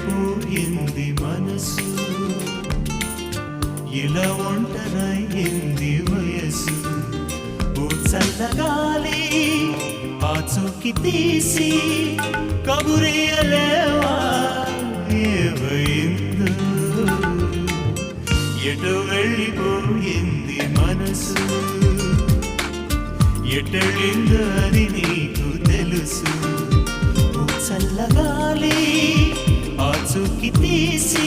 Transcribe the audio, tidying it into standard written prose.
వెళ్ళిపోయింది మనసు, ఇలా ఒంటరయింది వయసు. ఓ చల్లగాలి ఆచూకి తీసి కబురేయలేవా ఏమైందో, ఎటు వెళ్ళిపోయింది మనసు, ఎటెళ్ళిందో అని నీకు తెలుసు. ఓ చల్లగాలి ఆచూకి తీసి